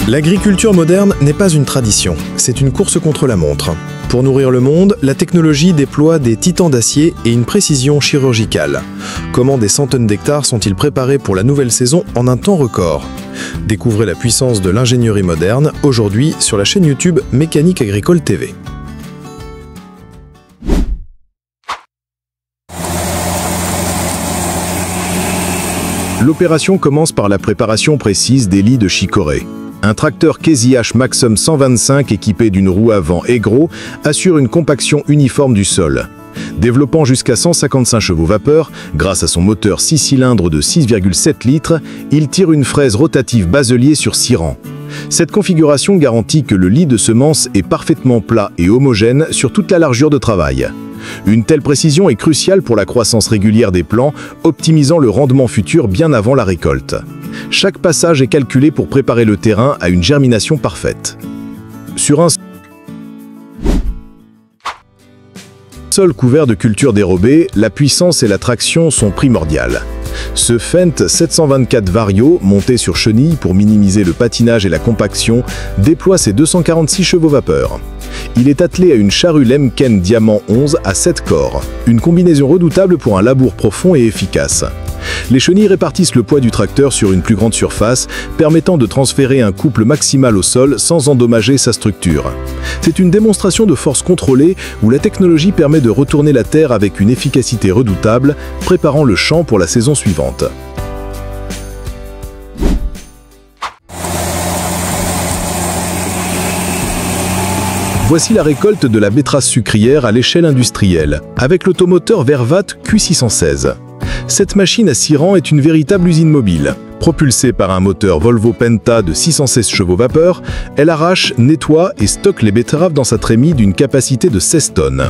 L'agriculture moderne n'est pas une tradition, c'est une course contre la montre. Pour nourrir le monde, la technologie déploie des titans d'acier et une précision chirurgicale. Comment des centaines d'hectares sont-ils préparés pour la nouvelle saison en un temps record? Découvrez la puissance de l'ingénierie moderne, aujourd'hui sur la chaîne YouTube Mécanique Agricole TV. L'opération commence par la préparation précise des lits de chicorée. Un tracteur Casey H Maxxum 125 équipé d'une roue avant Egro assure une compaction uniforme du sol. Développant jusqu'à 155 chevaux vapeur, grâce à son moteur 6 cylindres de 6,7 litres, il tire une fraise rotative Baselier sur 6 rangs. Cette configuration garantit que le lit de semences est parfaitement plat et homogène sur toute la largeur de travail. Une telle précision est cruciale pour la croissance régulière des plants, optimisant le rendement futur bien avant la récolte. Chaque passage est calculé pour préparer le terrain à une germination parfaite. Sur un sol couvert de cultures dérobées, la puissance et la traction sont primordiales. Ce Fendt 724 Vario, monté sur chenille pour minimiser le patinage et la compaction, déploie ses 246 chevaux vapeur. Il est attelé à une charrue Lemken Diamant 11 à 7 corps, une combinaison redoutable pour un labour profond et efficace. Les chenilles répartissent le poids du tracteur sur une plus grande surface, permettant de transférer un couple maximal au sol sans endommager sa structure. C'est une démonstration de force contrôlée où la technologie permet de retourner la terre avec une efficacité redoutable, préparant le champ pour la saison suivante. Voici la récolte de la betterave sucrière à l'échelle industrielle, avec l'automoteur Vervat Q616. Cette machine à 6 rangs est une véritable usine mobile. Propulsée par un moteur Volvo Penta de 616 chevaux vapeur, elle arrache, nettoie et stocke les betteraves dans sa trémie d'une capacité de 16 tonnes.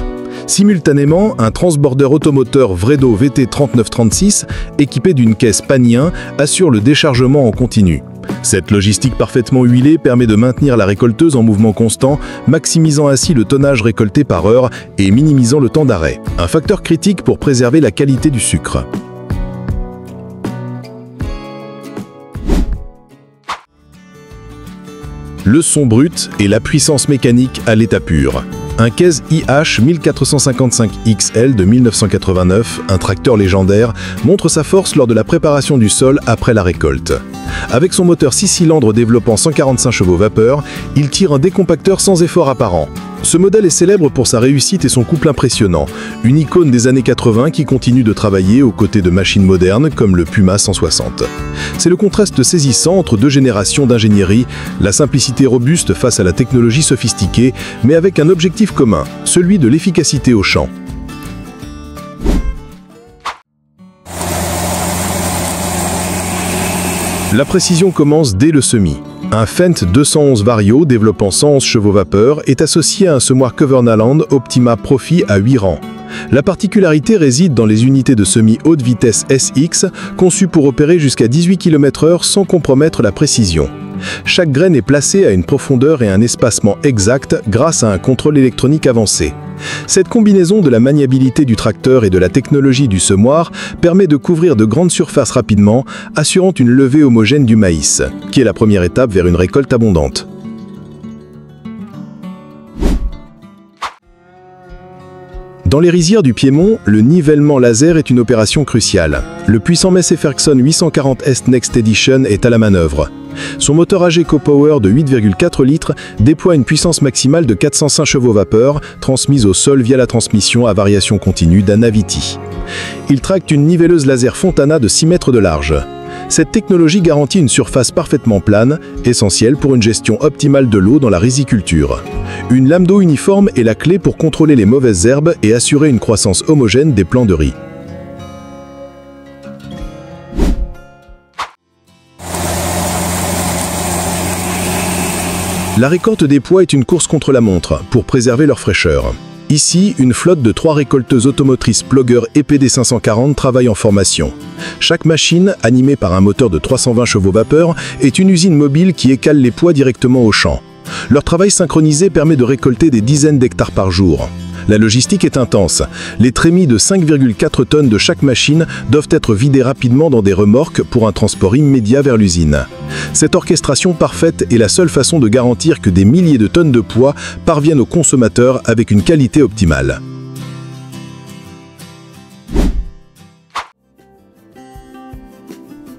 Simultanément, un transborder automoteur Vredo VT3936, équipé d'une caisse Panien, assure le déchargement en continu. Cette logistique parfaitement huilée permet de maintenir la récolteuse en mouvement constant, maximisant ainsi le tonnage récolté par heure et minimisant le temps d'arrêt. Un facteur critique pour préserver la qualité du sucre. Le son brut et la puissance mécanique à l'état pur. Un Casey IH 1455XL de 1989, un tracteur légendaire, montre sa force lors de la préparation du sol après la récolte. Avec son moteur 6 cylindres développant 145 chevaux vapeur, il tire un décompacteur sans effort apparent. Ce modèle est célèbre pour sa réussite et son couple impressionnant, une icône des années 80 qui continue de travailler aux côtés de machines modernes comme le Puma 160. C'est le contraste saisissant entre deux générations d'ingénierie, la simplicité robuste face à la technologie sophistiquée, mais avec un objectif commun, celui de l'efficacité au champ. La précision commence dès le semis. Un Fendt 211 Vario développant 111 chevaux vapeur est associé à un semoir Covernaland Optima Profi à 8 rangs. La particularité réside dans les unités de semis haute vitesse SX, conçues pour opérer jusqu'à 18 km/h sans compromettre la précision. Chaque graine est placée à une profondeur et un espacement exact grâce à un contrôle électronique avancé. Cette combinaison de la maniabilité du tracteur et de la technologie du semoir permet de couvrir de grandes surfaces rapidement, assurant une levée homogène du maïs, qui est la première étape vers une récolte abondante. Dans les rizières du Piémont, le nivellement laser est une opération cruciale. Le puissant Massey Ferguson 840S Next Edition est à la manœuvre. Son moteur AGECO Power de 8,4 litres déploie une puissance maximale de 405 chevaux vapeur, transmise au sol via la transmission à variation continue d'Anaviti. Il tracte une nivelleuse laser Fontana de 6 mètres de large. Cette technologie garantit une surface parfaitement plane, essentielle pour une gestion optimale de l'eau dans la riziculture. Une lame d'eau uniforme est la clé pour contrôler les mauvaises herbes et assurer une croissance homogène des plants de riz. La récolte des pois est une course contre la montre, pour préserver leur fraîcheur. Ici, une flotte de 3 récolteuses automotrices Plugger EPD 540 travaille en formation. Chaque machine, animée par un moteur de 320 chevaux vapeur, est une usine mobile qui écale les pois directement au champ. Leur travail synchronisé permet de récolter des dizaines d'hectares par jour. La logistique est intense. Les trémies de 5,4 tonnes de chaque machine doivent être vidées rapidement dans des remorques pour un transport immédiat vers l'usine. Cette orchestration parfaite est la seule façon de garantir que des milliers de tonnes de poids parviennent aux consommateurs avec une qualité optimale.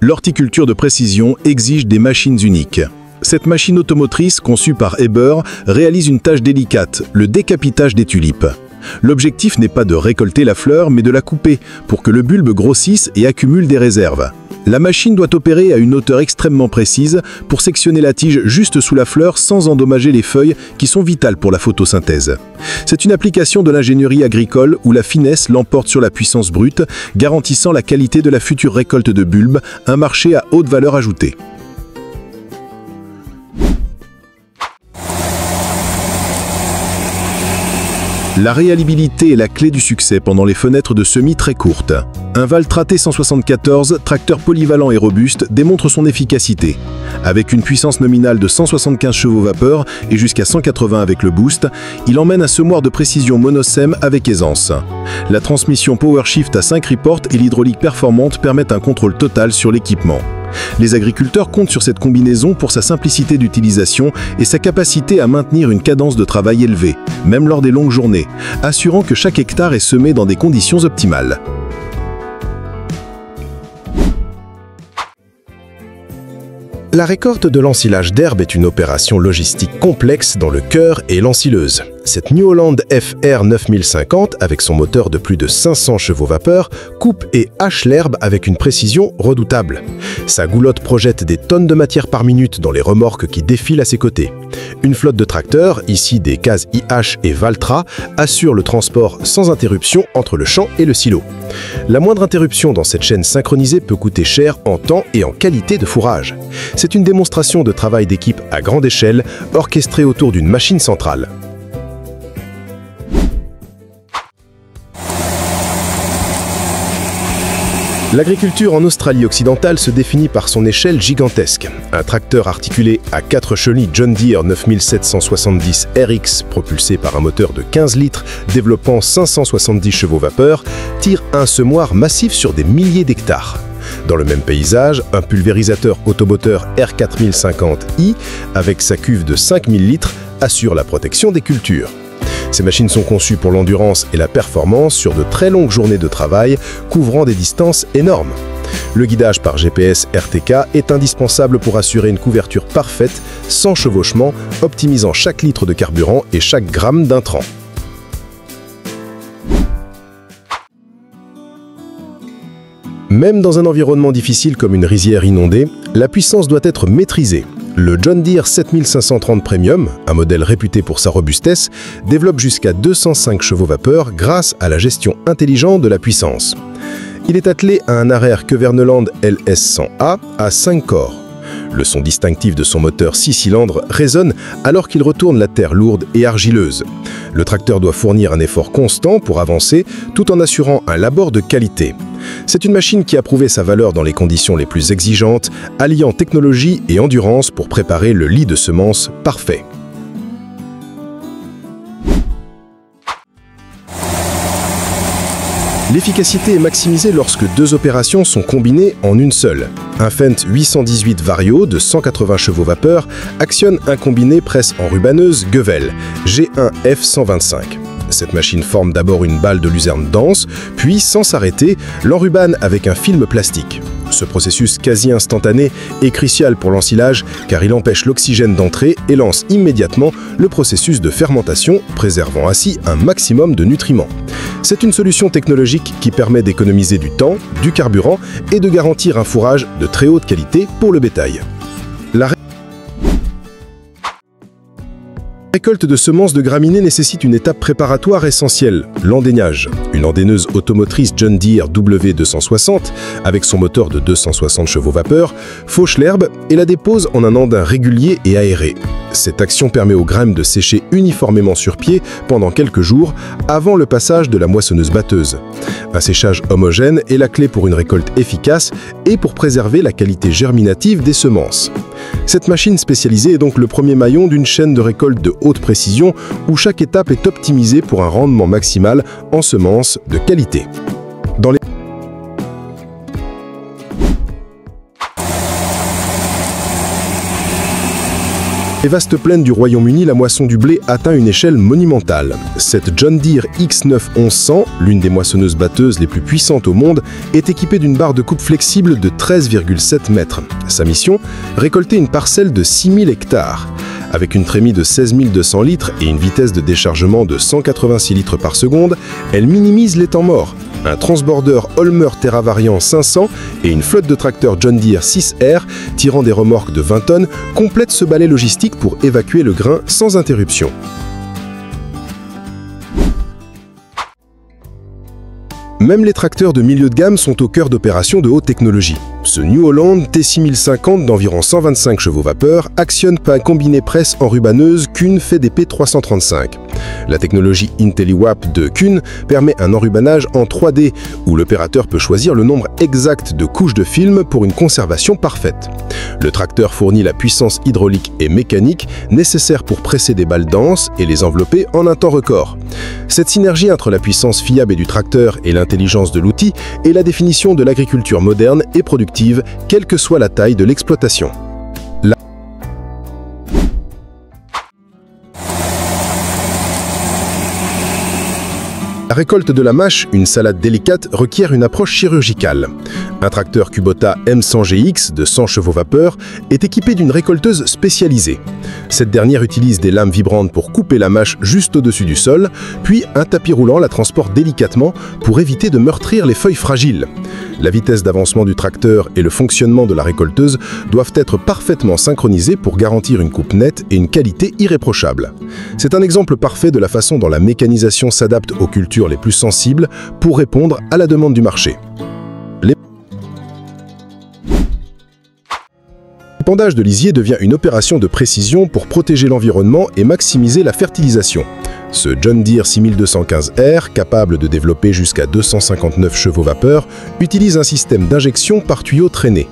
L'horticulture de précision exige des machines uniques. Cette machine automotrice, conçue par Eber, réalise une tâche délicate, le décapitage des tulipes. L'objectif n'est pas de récolter la fleur, mais de la couper, pour que le bulbe grossisse et accumule des réserves. La machine doit opérer à une hauteur extrêmement précise pour sectionner la tige juste sous la fleur sans endommager les feuilles qui sont vitales pour la photosynthèse. C'est une application de l'ingénierie agricole où la finesse l'emporte sur la puissance brute, garantissant la qualité de la future récolte de bulbes, un marché à haute valeur ajoutée. La réaliabilité est la clé du succès pendant les fenêtres de semis très courtes. Un Valtra T174, tracteur polyvalent et robuste, démontre son efficacité. Avec une puissance nominale de 175 chevaux vapeur et jusqu'à 180 avec le boost, il emmène un semoir de précision monosème avec aisance. La transmission PowerShift à 5 reports et l'hydraulique performante permettent un contrôle total sur l'équipement. Les agriculteurs comptent sur cette combinaison pour sa simplicité d'utilisation et sa capacité à maintenir une cadence de travail élevée, même lors des longues journées, assurant que chaque hectare est semé dans des conditions optimales. La récolte de l'ensilage d'herbe est une opération logistique complexe dans le cœur et l'ensileuse. Cette New Holland FR 9050, avec son moteur de plus de 500 chevaux vapeur, coupe et hache l'herbe avec une précision redoutable. Sa goulotte projette des tonnes de matière par minute dans les remorques qui défilent à ses côtés. Une flotte de tracteurs, ici des CAZ IH et Valtra, assure le transport sans interruption entre le champ et le silo. La moindre interruption dans cette chaîne synchronisée peut coûter cher en temps et en qualité de fourrage. C'est une démonstration de travail d'équipe à grande échelle, orchestrée autour d'une machine centrale. L'agriculture en Australie occidentale se définit par son échelle gigantesque. Un tracteur articulé à 4 chenilles John Deere 9770 RX propulsé par un moteur de 15 litres développant 570 chevaux vapeur tire un semoir massif sur des milliers d'hectares. Dans le même paysage, un pulvérisateur automoteur R4050i avec sa cuve de 5000 litres assure la protection des cultures. Ces machines sont conçues pour l'endurance et la performance sur de très longues journées de travail, couvrant des distances énormes. Le guidage par GPS RTK est indispensable pour assurer une couverture parfaite, sans chevauchement, optimisant chaque litre de carburant et chaque gramme d'intrant. Même dans un environnement difficile comme une rizière inondée, la puissance doit être maîtrisée. Le John Deere 7530 Premium, un modèle réputé pour sa robustesse, développe jusqu'à 205 chevaux vapeur grâce à la gestion intelligente de la puissance. Il est attelé à un Harrer Kverneland LS100A à 5 corps. Le son distinctif de son moteur 6 cylindres résonne alors qu'il retourne la terre lourde et argileuse. Le tracteur doit fournir un effort constant pour avancer tout en assurant un labeur de qualité. C'est une machine qui a prouvé sa valeur dans les conditions les plus exigeantes, alliant technologie et endurance pour préparer le lit de semences parfait. L'efficacité est maximisée lorsque deux opérations sont combinées en une seule. Un Fendt 818 Vario de 180 chevaux vapeur actionne un combiné presse enrubanneuse Gövel G1 F125. Cette machine forme d'abord une balle de luzerne dense, puis, sans s'arrêter, l'enrubane avec un film plastique. Ce processus quasi instantané est crucial pour l'ensilage car il empêche l'oxygène d'entrer et lance immédiatement le processus de fermentation, préservant ainsi un maximum de nutriments. C'est une solution technologique qui permet d'économiser du temps, du carburant et de garantir un fourrage de très haute qualité pour le bétail. La récolte de semences de graminées nécessite une étape préparatoire essentielle, l'endaignage. Une endaineuse automotrice John Deere W260, avec son moteur de 260 chevaux vapeur, fauche l'herbe et la dépose en un andain régulier et aéré. Cette action permet aux graines de sécher uniformément sur pied pendant quelques jours avant le passage de la moissonneuse batteuse. Un séchage homogène est la clé pour une récolte efficace et pour préserver la qualité germinative des semences. Cette machine spécialisée est donc le premier maillon d'une chaîne de récolte de haute précision où chaque étape est optimisée pour un rendement maximal en semences de qualité. Dans les vastes plaines du Royaume-Uni, la moisson du blé atteint une échelle monumentale. Cette John Deere X9 1100, l'une des moissonneuses-batteuses les plus puissantes au monde, est équipée d'une barre de coupe flexible de 13,7 mètres. Sa mission ? Récolter une parcelle de 6000 hectares. Avec une trémie de 16 200 litres et une vitesse de déchargement de 186 litres par seconde, elle minimise les temps morts. Un transborder Holmer Terra Variant 500 et une flotte de tracteurs John Deere 6R tirant des remorques de 20 tonnes complètent ce balai logistique pour évacuer le grain sans interruption. Même les tracteurs de milieu de gamme sont au cœur d'opérations de haute technologie. Ce New Holland T6050 d'environ 125 chevaux vapeur actionne pas un combiné presse enrubanneuse Kuhn fait des P335. La technologie IntelliWrap de Kuhn permet un enrubanage en 3D où l'opérateur peut choisir le nombre exact de couches de film pour une conservation parfaite. Le tracteur fournit la puissance hydraulique et mécanique nécessaire pour presser des balles denses et les envelopper en un temps record. Cette synergie entre la puissance fiable du tracteur et l'intelligence de l'outil est la définition de l'agriculture moderne et productive, quelle que soit la taille de l'exploitation. La récolte de la mâche, une salade délicate, requiert une approche chirurgicale. Un tracteur Kubota M100GX de 100 chevaux vapeur est équipé d'une récolteuse spécialisée. Cette dernière utilise des lames vibrantes pour couper la mâche juste au-dessus du sol, puis un tapis roulant la transporte délicatement pour éviter de meurtrir les feuilles fragiles. La vitesse d'avancement du tracteur et le fonctionnement de la récolteuse doivent être parfaitement synchronisés pour garantir une coupe nette et une qualité irréprochable. C'est un exemple parfait de la façon dont la mécanisation s'adapte aux cultures les plus sensibles pour répondre à la demande du marché. L'épandage de lisier devient une opération de précision pour protéger l'environnement et maximiser la fertilisation. Ce John Deere 6215R, capable de développer jusqu'à 259 chevaux vapeur, utilise un système d'injection par tuyau traîné.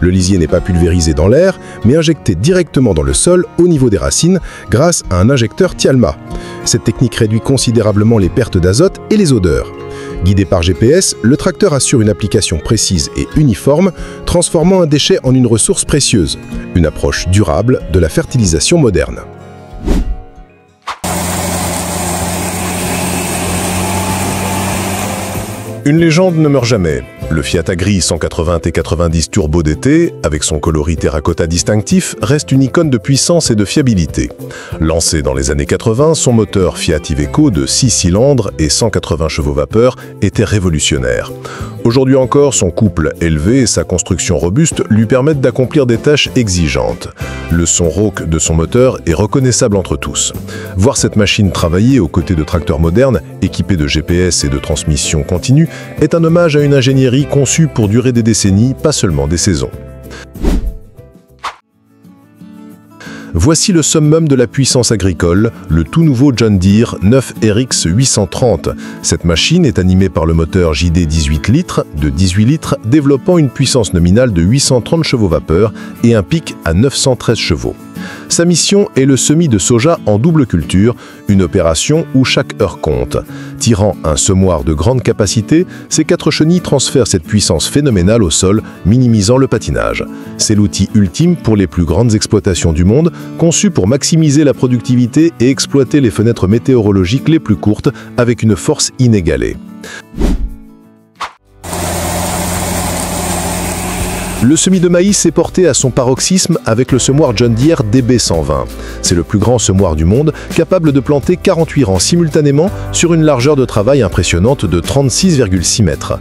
Le lisier n'est pas pulvérisé dans l'air, mais injecté directement dans le sol au niveau des racines grâce à un injecteur Tialma. Cette technique réduit considérablement les pertes d'azote et les odeurs. Guidé par GPS, le tracteur assure une application précise et uniforme, transformant un déchet en une ressource précieuse, une approche durable de la fertilisation moderne. Une légende ne meurt jamais. Le Fiat Agri 180 T90 Turbo DT, avec son coloris terracotta distinctif, reste une icône de puissance et de fiabilité. Lancé dans les années 80, son moteur Fiat Iveco de 6 cylindres et 180 chevaux vapeur était révolutionnaire. Aujourd'hui encore, son couple élevé et sa construction robuste lui permettent d'accomplir des tâches exigeantes. Le son rauque de son moteur est reconnaissable entre tous. Voir cette machine travailler aux côtés de tracteurs modernes, équipés de GPS et de transmission continue, est un hommage à une ingénierie conçue pour durer des décennies, pas seulement des saisons. Voici le summum de la puissance agricole, le tout nouveau John Deere 9RX 830. Cette machine est animée par le moteur JD 18 litres de 18 litres, développant une puissance nominale de 830 chevaux vapeur et un pic à 913 chevaux. Sa mission est le semis de soja en double culture, une opération où chaque heure compte. Tirant un semoir de grande capacité, ces 4 chenilles transfèrent cette puissance phénoménale au sol, minimisant le patinage. C'est l'outil ultime pour les plus grandes exploitations du monde, conçu pour maximiser la productivité et exploiter les fenêtres météorologiques les plus courtes avec une force inégalée. Le semis de maïs est porté à son paroxysme avec le semoir John Deere DB120. C'est le plus grand semoir du monde, capable de planter 48 rangs simultanément sur une largeur de travail impressionnante de 36,6 mètres.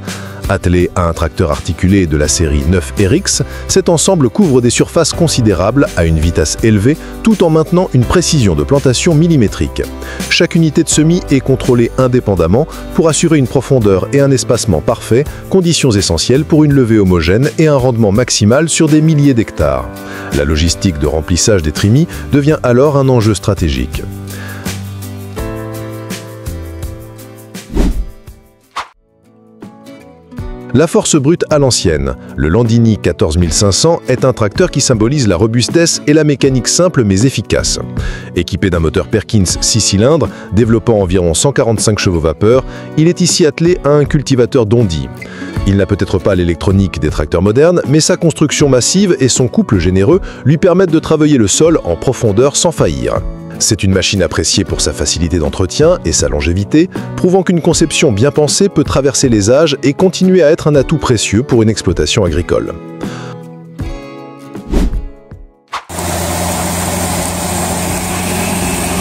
Attelé à un tracteur articulé de la série 9RX, cet ensemble couvre des surfaces considérables à une vitesse élevée tout en maintenant une précision de plantation millimétrique. Chaque unité de semis est contrôlée indépendamment pour assurer une profondeur et un espacement parfait, conditions essentielles pour une levée homogène et un rendement maximal sur des milliers d'hectares. La logistique de remplissage des trimis devient alors un enjeu stratégique. La force brute à l'ancienne. Le Landini 14500 est un tracteur qui symbolise la robustesse et la mécanique simple mais efficace. Équipé d'un moteur Perkins 6 cylindres, développant environ 145 chevaux vapeur, il est ici attelé à un cultivateur Dondi. Il n'a peut-être pas l'électronique des tracteurs modernes, mais sa construction massive et son couple généreux lui permettent de travailler le sol en profondeur sans faillir. C'est une machine appréciée pour sa facilité d'entretien et sa longévité, prouvant qu'une conception bien pensée peut traverser les âges et continuer à être un atout précieux pour une exploitation agricole.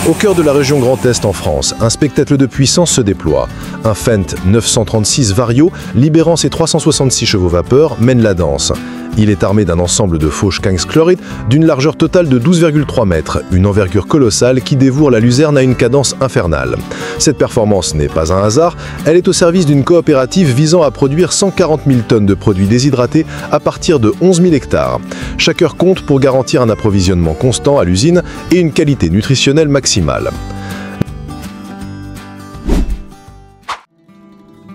Au cœur de la région Grand Est en France, un spectacle de puissance se déploie. Un Fendt 936 Vario, libérant ses 366 chevaux vapeur, mène la danse. Il est armé d'un ensemble de fauches King's-Chlorid d'une largeur totale de 12,3 mètres, une envergure colossale qui dévoue la luzerne à une cadence infernale. Cette performance n'est pas un hasard, elle est au service d'une coopérative visant à produire 140 000 tonnes de produits déshydratés à partir de 11 000 hectares. Chaque heure compte pour garantir un approvisionnement constant à l'usine et une qualité nutritionnelle maximale.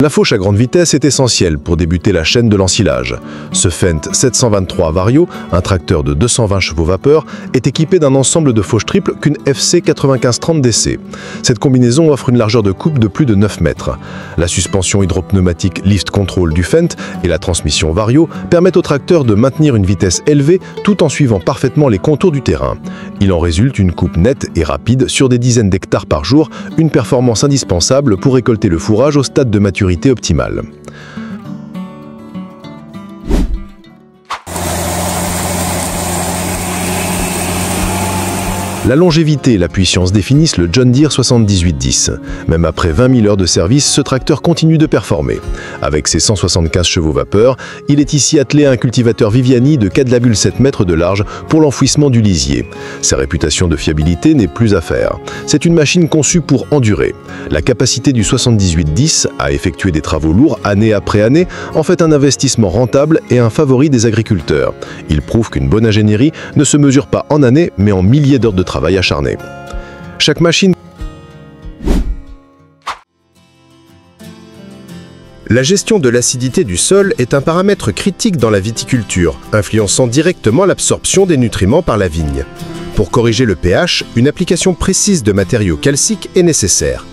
La fauche à grande vitesse est essentielle pour débuter la chaîne de l'ensilage. Ce Fendt 723 Vario, un tracteur de 220 chevaux vapeur, est équipé d'un ensemble de fauches triples qu'une FC 9530 DC. Cette combinaison offre une largeur de coupe de plus de 9 mètres. La suspension hydropneumatique Lift Control du Fendt et la transmission Vario permettent au tracteur de maintenir une vitesse élevée tout en suivant parfaitement les contours du terrain. Il en résulte une coupe nette et rapide sur des dizaines d'hectares par jour, une performance indispensable pour récolter le fourrage au stade de maturité optimale. La longévité et la puissance définissent le John Deere 7810. Même après 20 000 heures de service, ce tracteur continue de performer. Avec ses 175 chevaux vapeur, il est ici attelé à un cultivateur Viviani de 4,7 mètres de large pour l'enfouissement du lisier. Sa réputation de fiabilité n'est plus à faire. C'est une machine conçue pour endurer. La capacité du 7810 à effectuer des travaux lourds année après année en fait un investissement rentable et un favori des agriculteurs. Il prouve qu'une bonne ingénierie ne se mesure pas en années, mais en milliers d'heures de travail acharné. Chaque machine. La gestion de l'acidité du sol est un paramètre critique dans la viticulture, influençant directement l'absorption des nutriments par la vigne. Pour corriger le pH, une application précise de matériaux calciques est nécessaire.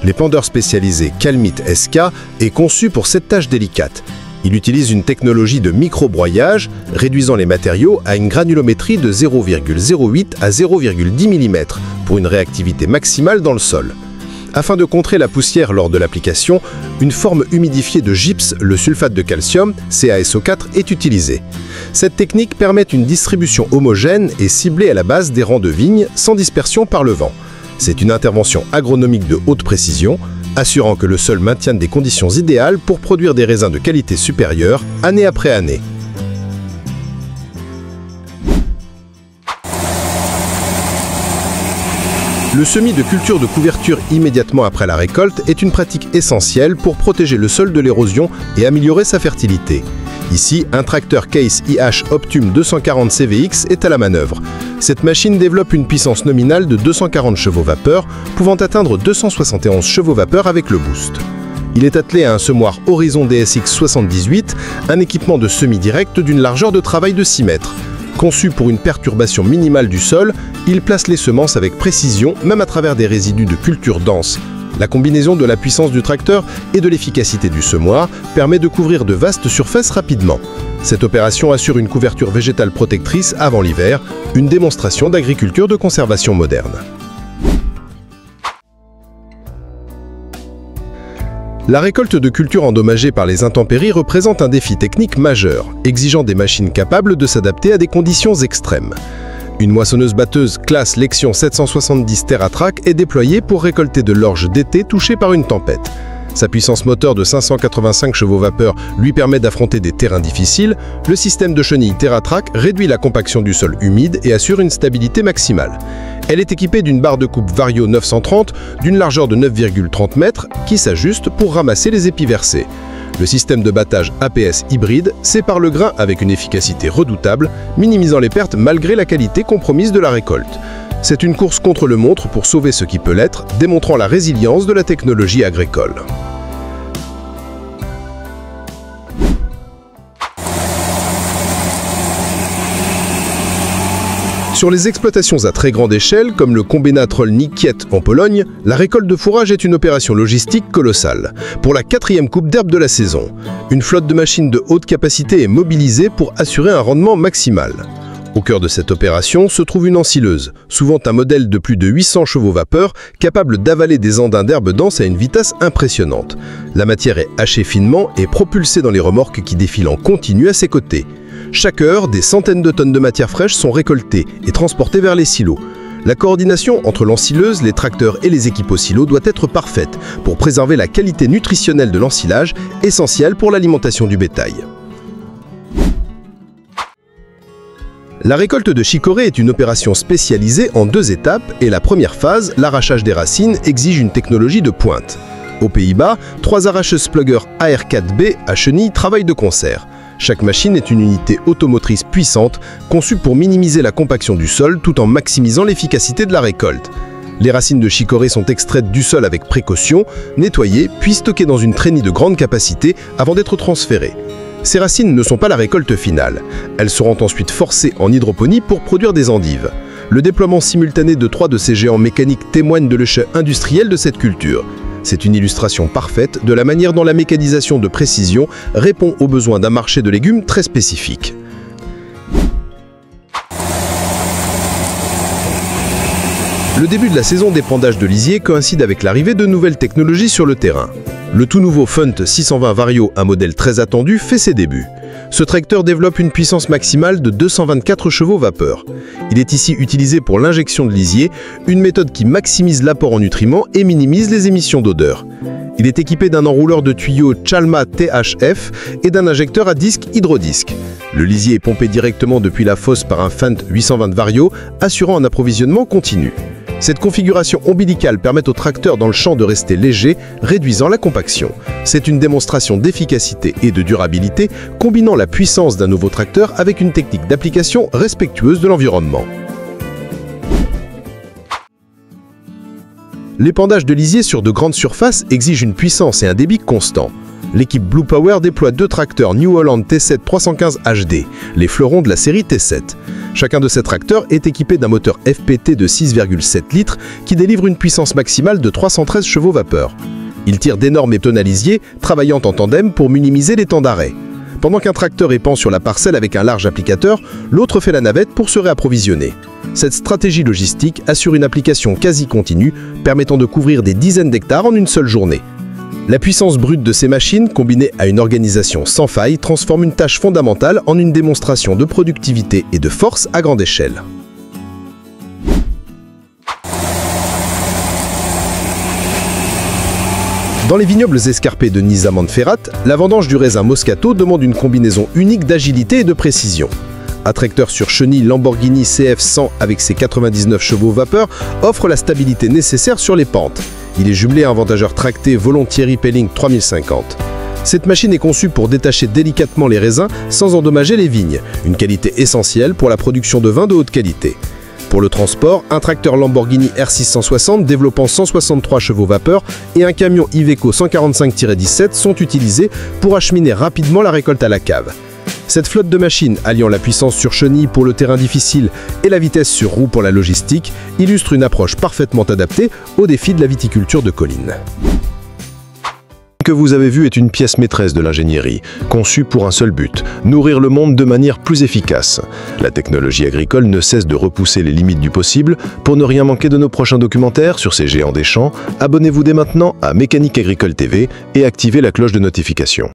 L'épandeur spécialisé Calmit SK est conçu pour cette tâche délicate. Il utilise une technologie de micro-broyage, réduisant les matériaux à une granulométrie de 0,08 à 0,10 mm pour une réactivité maximale dans le sol. Afin de contrer la poussière lors de l'application, une forme humidifiée de gypse, le sulfate de calcium, CaSO4, est utilisée. Cette technique permet une distribution homogène et ciblée à la base des rangs de vignes, sans dispersion par le vent. C'est une intervention agronomique de haute précision, assurant que le sol maintienne des conditions idéales pour produire des raisins de qualité supérieure, année après année. Le semis de culture de couverture immédiatement après la récolte est une pratique essentielle pour protéger le sol de l'érosion et améliorer sa fertilité. Ici, un tracteur Case IH Optum 240 CVX est à la manœuvre. Cette machine développe une puissance nominale de 240 chevaux vapeur, pouvant atteindre 271 chevaux vapeur avec le boost. Il est attelé à un semoir Horizon DSX 78, un équipement de semis direct d'une largeur de travail de 6 mètres. Conçu pour une perturbation minimale du sol, il place les semences avec précision, même à travers des résidus de culture dense. La combinaison de la puissance du tracteur et de l'efficacité du semoir permet de couvrir de vastes surfaces rapidement. Cette opération assure une couverture végétale protectrice avant l'hiver, une démonstration d'agriculture de conservation moderne. La récolte de cultures endommagées par les intempéries représente un défi technique majeur, exigeant des machines capables de s'adapter à des conditions extrêmes. Une moissonneuse-batteuse classe Lexion 770 TerraTrack est déployée pour récolter de l'orge d'été touchée par une tempête. Sa puissance moteur de 585 chevaux vapeur lui permet d'affronter des terrains difficiles. Le système de chenille TerraTrack réduit la compaction du sol humide et assure une stabilité maximale. Elle est équipée d'une barre de coupe Vario 930 d'une largeur de 9,30 mètres qui s'ajuste pour ramasser les épis versés. Le système de battage APS hybride sépare le grain avec une efficacité redoutable, minimisant les pertes malgré la qualité compromise de la récolte. C'est une course contre le montre pour sauver ce qui peut l'être, démontrant la résilience de la technologie agricole. Sur les exploitations à très grande échelle, comme le combinat Rolny-Kiet en Pologne, la récolte de fourrage est une opération logistique colossale. Pour la 4e coupe d'herbe de la saison, une flotte de machines de haute capacité est mobilisée pour assurer un rendement maximal. Au cœur de cette opération se trouve une ensileuse, souvent un modèle de plus de 800 chevaux vapeur, capable d'avaler des andins d'herbe dense à une vitesse impressionnante. La matière est hachée finement et propulsée dans les remorques qui défilent en continu à ses côtés. Chaque heure, des centaines de tonnes de matière fraîche sont récoltées et transportées vers les silos. La coordination entre l'ensileuse, les tracteurs et les équipes au silo doit être parfaite pour préserver la qualité nutritionnelle de l'ensilage, essentielle pour l'alimentation du bétail. La récolte de chicorée est une opération spécialisée en 2 étapes et la première phase, l'arrachage des racines, exige une technologie de pointe. Aux Pays-Bas, 3 arracheuses plugger AR4B à chenilles travaillent de concert. Chaque machine est une unité automotrice puissante, conçue pour minimiser la compaction du sol tout en maximisant l'efficacité de la récolte. Les racines de chicorée sont extraites du sol avec précaution, nettoyées, puis stockées dans une traînée de grande capacité avant d'être transférées. Ces racines ne sont pas la récolte finale. Elles seront ensuite forcées en hydroponie pour produire des endives. Le déploiement simultané de 3 de ces géants mécaniques témoigne de l'échec industriel de cette culture. C'est une illustration parfaite de la manière dont la mécanisation de précision répond aux besoins d'un marché de légumes très spécifique. Le début de la saison d'épandage de lisier coïncide avec l'arrivée de nouvelles technologies sur le terrain. Le tout nouveau Funt 620 Vario, un modèle très attendu, fait ses débuts. Ce tracteur développe une puissance maximale de 224 chevaux vapeur. Il est ici utilisé pour l'injection de lisier, une méthode qui maximise l'apport en nutriments et minimise les émissions d'odeur. Il est équipé d'un enrouleur de tuyaux Chalma THF et d'un injecteur à disque hydrodisque. Le lisier est pompé directement depuis la fosse par un Funt 820 Vario, assurant un approvisionnement continu. Cette configuration ombilicale permet au tracteur dans le champ de rester léger, réduisant la compaction. C'est une démonstration d'efficacité et de durabilité, combinant la puissance d'un nouveau tracteur avec une technique d'application respectueuse de l'environnement. L'épandage de lisier sur de grandes surfaces exige une puissance et un débit constants. L'équipe Blue Power déploie 2 tracteurs New Holland T7 315 HD, les fleurons de la série T7. Chacun de ces tracteurs est équipé d'un moteur FPT de 6,7 litres qui délivre une puissance maximale de 313 chevaux vapeur. Ils tirent d'énormes tonalisiers, travaillant en tandem pour minimiser les temps d'arrêt. Pendant qu'un tracteur épand sur la parcelle avec un large applicateur, l'autre fait la navette pour se réapprovisionner. Cette stratégie logistique assure une application quasi continue, permettant de couvrir des dizaines d'hectares en une seule journée. La puissance brute de ces machines, combinée à une organisation sans faille, transforme une tâche fondamentale en une démonstration de productivité et de force à grande échelle. Dans les vignobles escarpés de Nizza Montferrat, la vendange du raisin Moscato demande une combinaison unique d'agilité et de précision. Un tracteur sur chenille Lamborghini CF100 avec ses 99 chevaux vapeur offre la stabilité nécessaire sur les pentes. Il est jumelé à un vantageur tracté Volontieri Pelling 3050. Cette machine est conçue pour détacher délicatement les raisins sans endommager les vignes, une qualité essentielle pour la production de vins de haute qualité. Pour le transport, un tracteur Lamborghini R660 développant 163 chevaux vapeur et un camion Iveco 145-17 sont utilisés pour acheminer rapidement la récolte à la cave. Cette flotte de machines, alliant la puissance sur chenille pour le terrain difficile et la vitesse sur roue pour la logistique, illustre une approche parfaitement adaptée aux défis de la viticulture de colline. Ce que vous avez vu est une pièce maîtresse de l'ingénierie, conçue pour un seul but, nourrir le monde de manière plus efficace. La technologie agricole ne cesse de repousser les limites du possible. Pour ne rien manquer de nos prochains documentaires sur ces géants des champs, abonnez-vous dès maintenant à Mécanique Agricole TV et activez la cloche de notification.